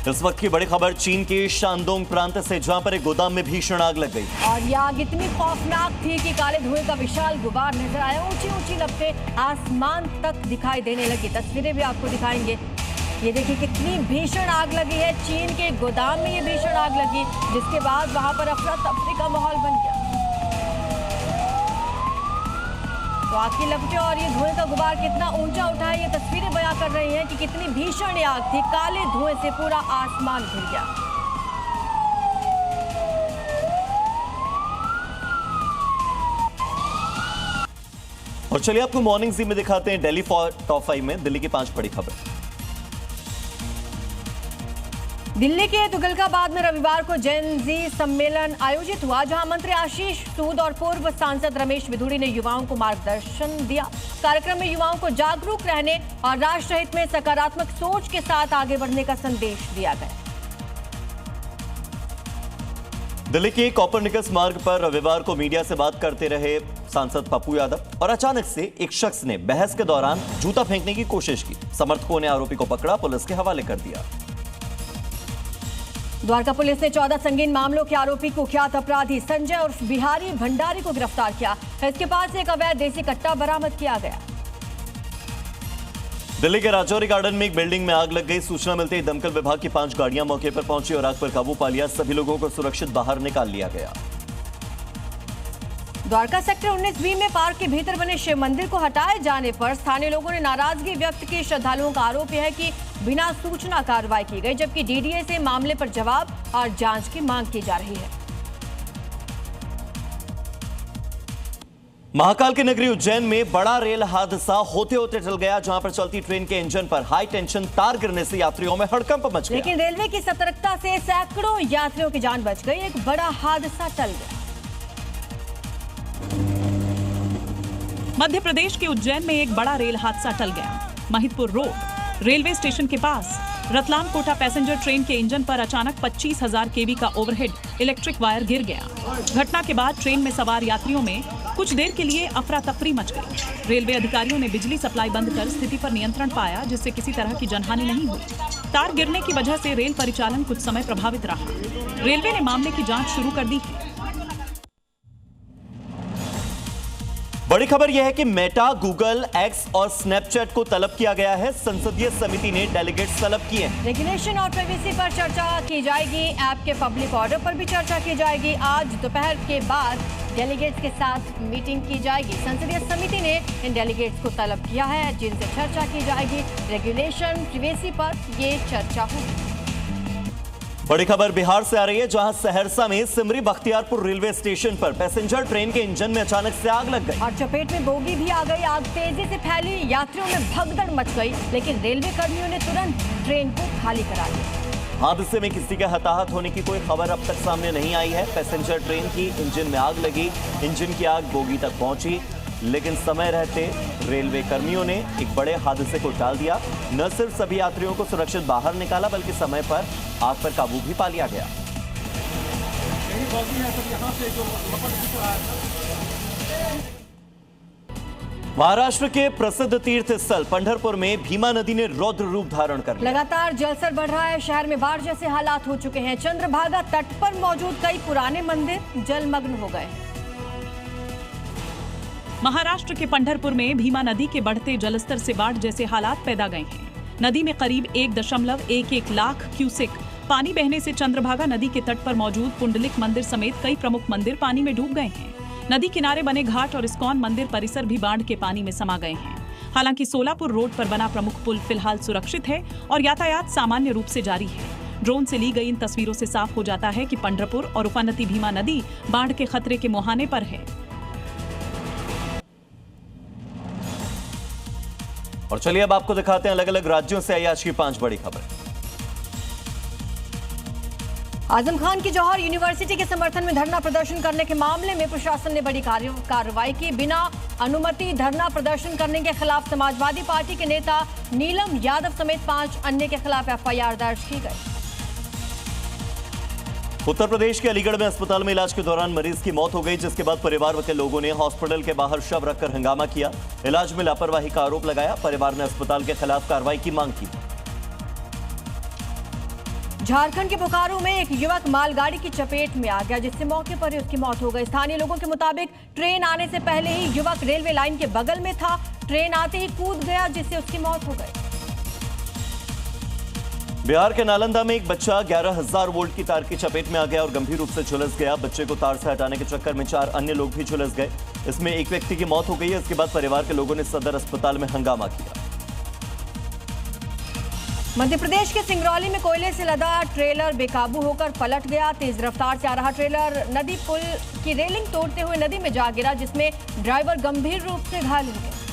इस वक्त की बड़ी खबर चीन के शानडोंग प्रांत से, जहां पर एक गोदाम में भीषण आग लग गई और ये आग इतनी खौफनाक थी कि काले धुएं का विशाल गुबार नजर आया। ऊंची ऊंची लपटें आसमान तक दिखाई देने लगी। तस्वीरें भी आपको दिखाएंगे। ये देखिए कितनी भीषण आग लगी है। चीन के गोदाम में ये भीषण आग लगी, जिसके बाद वहां पर अफरा तफरी का माहौल बन गया। तो आग की लपटें और ये धुएं का गुबार कितना ऊंचा उठा है, ये तस्वीरें बयां कर रही हैं कि कितनी भीषण आग थी। काले धुएं से पूरा आसमान घिर गया। और चलिए आपको मॉर्निंग जी में दिखाते हैं दिल्ली टॉप 5 में दिल्ली की 5 बड़ी खबर। दिल्ली के तुगलकाबाद में रविवार को जेन जी सम्मेलन आयोजित हुआ, जहां मंत्री आशीष सूद और पूर्व सांसद रमेश बिधूड़ी ने युवाओं को मार्गदर्शन दिया। कार्यक्रम में युवाओं को जागरूक रहने और राष्ट्र हित में सकारात्मक सोच के साथ आगे बढ़ने का संदेश दिया गया। दिल्ली के कॉपरनिकस मार्ग पर रविवार को मीडिया से बात करते रहे सांसद पप्पू यादव और अचानक से एक शख्स ने बहस के दौरान जूता फेंकने की कोशिश की। समर्थकों ने आरोपी को पकड़ा, पुलिस के हवाले कर दिया। द्वारका पुलिस ने 14 संगीन मामलों के आरोपी कुख्यात अपराधी संजय उर्फ बिहारी भंडारी को गिरफ्तार किया। इसके पास से एक अवैध देसी कट्टा बरामद किया गया। दिल्ली के राजौरी गार्डन में एक बिल्डिंग में आग लग गई। सूचना मिलते ही दमकल विभाग की 5 गाड़ियां मौके पर पहुंची और आग पर काबू पा लिया। सभी लोगों को सुरक्षित बाहर निकाल लिया गया। द्वारका सेक्टर 19B में पार्क के भीतर बने शिव मंदिर को हटाए जाने पर स्थानीय लोगों ने नाराजगी व्यक्त की। श्रद्धालुओं का आरोप है कि बिना सूचना कार्रवाई की गई, जबकि डीडीए से मामले पर जवाब और जांच की मांग की जा रही है। महाकाल की नगरी उज्जैन में बड़ा रेल हादसा होते होते टल गया, जहां पर चलती ट्रेन के इंजन पर हाई टेंशन तार गिरने से यात्रियों में हड़कंप मच गया। लेकिन रेलवे की सतर्कता से सैकड़ों यात्रियों की जान बच गई। एक बड़ा हादसा टल गया। मध्य प्रदेश के उज्जैन में एक बड़ा रेल हादसा टल गया। महिदपुर रोड रेलवे स्टेशन के पास रतलाम कोटा पैसेंजर ट्रेन के इंजन पर अचानक 25,000 केवी का ओवरहेड इलेक्ट्रिक वायर गिर गया। घटना के बाद ट्रेन में सवार यात्रियों में कुछ देर के लिए अफरा तफरी मच गई। रेलवे अधिकारियों ने बिजली सप्लाई बंद कर स्थिति पर नियंत्रण पाया, जिससे किसी तरह की जनहानि नहीं हुई। तार गिरने की वजह से रेल परिचालन कुछ समय प्रभावित रहा। रेलवे ने मामले की जांच शुरू कर दी है। बड़ी खबर यह है कि मेटा, गूगल, एक्स और स्नैपचैट को तलब किया गया है। संसदीय समिति ने डेलीगेट्स तलब किए हैं। रेगुलेशन और प्राइवेसी पर चर्चा की जाएगी। ऐप के पब्लिक ऑर्डर पर भी चर्चा की जाएगी। आज दोपहर के बाद डेलीगेट्स के साथ मीटिंग की जाएगी। संसदीय समिति ने इन डेलीगेट्स को तलब किया है, जिनसे चर्चा की जाएगी। रेगुलेशन, प्राइवेसी पर ये चर्चा होगी। बड़ी खबर बिहार से आ रही है, जहां सहरसा में सिमरी बख्तियारपुर रेलवे स्टेशन पर पैसेंजर ट्रेन के इंजन में अचानक से आग लग गई और चपेट में बोगी भी आ गई। आग तेजी से फैली, यात्रियों में भगदड़ मच गई, लेकिन रेलवे कर्मियों ने तुरंत ट्रेन को खाली करा दिया। हादसे में किसी के हताहत होने की कोई खबर अब तक सामने नहीं आई है। पैसेंजर ट्रेन की इंजन में आग लगी, इंजन की आग बोगी तक पहुंची, लेकिन समय रहते रेलवे कर्मियों ने एक बड़े हादसे को टाल दिया। न सिर्फ सभी यात्रियों को सुरक्षित बाहर निकाला, बल्कि समय पर आग पर काबू भी पा लिया गया। महाराष्ट्र के प्रसिद्ध तीर्थ स्थल पंढरपुर में भीमा नदी ने रौद्र रूप धारण कर लिया। लगातार जलस्तर बढ़ रहा है। शहर में बाढ़ जैसे हालात हो चुके हैं। चंद्रभागा तट पर मौजूद कई पुराने मंदिर जलमग्न हो गए। महाराष्ट्र के पंढरपुर में भीमा नदी के बढ़ते जलस्तर से बाढ़ जैसे हालात पैदा गए हैं। नदी में करीब 1.11 लाख क्यूसेक पानी बहने से चंद्रभागा नदी के तट पर मौजूद पुंडलिक मंदिर समेत कई प्रमुख मंदिर पानी में डूब गए हैं। नदी किनारे बने घाट और इस्कॉन मंदिर परिसर भी बाढ़ के पानी में समा गए हैं। हालांकि सोलापुर रोड पर बना प्रमुख पुल फिलहाल सुरक्षित है और यातायात सामान्य रूप से जारी है। ड्रोन से ली गई इन तस्वीरों से साफ हो जाता है कि पंढरपुर और उफानती भीमा नदी बाढ़ के खतरे के मुहाने पर है। और चलिए अब आपको दिखाते हैं अलग अलग राज्यों से आई आज की 5 बड़ी खबर। आजम खान की जौहर यूनिवर्सिटी के समर्थन में धरना प्रदर्शन करने के मामले में प्रशासन ने बड़ी कार्रवाई की। बिना अनुमति धरना प्रदर्शन करने के खिलाफ समाजवादी पार्टी के नेता नीलम यादव समेत 5 अन्य के खिलाफ एफआईआर दर्ज की गई। उत्तर प्रदेश के अलीगढ़ में अस्पताल में इलाज के दौरान मरीज की मौत हो गई, जिसके बाद परिवार के लोगों ने हॉस्पिटल के बाहर शव रखकर हंगामा किया। इलाज में लापरवाही का आरोप लगाया। परिवार ने अस्पताल के खिलाफ कार्रवाई की मांग की। झारखंड के बोकारो में एक युवक मालगाड़ी की चपेट में आ गया, जिससे मौके पर ही उसकी मौत हो गई। स्थानीय लोगों के मुताबिक ट्रेन आने से पहले ही युवक रेलवे लाइन के बगल में था। ट्रेन आते ही कूद गया, जिससे उसकी मौत हो गई। बिहार के नालंदा में एक बच्चा 11,000 वोल्ट की तार की चपेट में आ गया और गंभीर रूप से झुलस गया। बच्चे को तार से हटाने के चक्कर में 4 अन्य लोग भी झुलस गए। इसमें एक व्यक्ति की मौत हो गई है। इसके बाद परिवार के लोगों ने सदर अस्पताल में हंगामा किया। मध्य प्रदेश के सिंगरौली में कोयले से लदा ट्रेलर बेकाबू होकर पलट गया। तेज रफ्तार से आ रहा ट्रेलर नदी पुल की रेलिंग तोड़ते हुए नदी में जा गिरा, जिसमें ड्राइवर गंभीर रूप से घायल हो गया।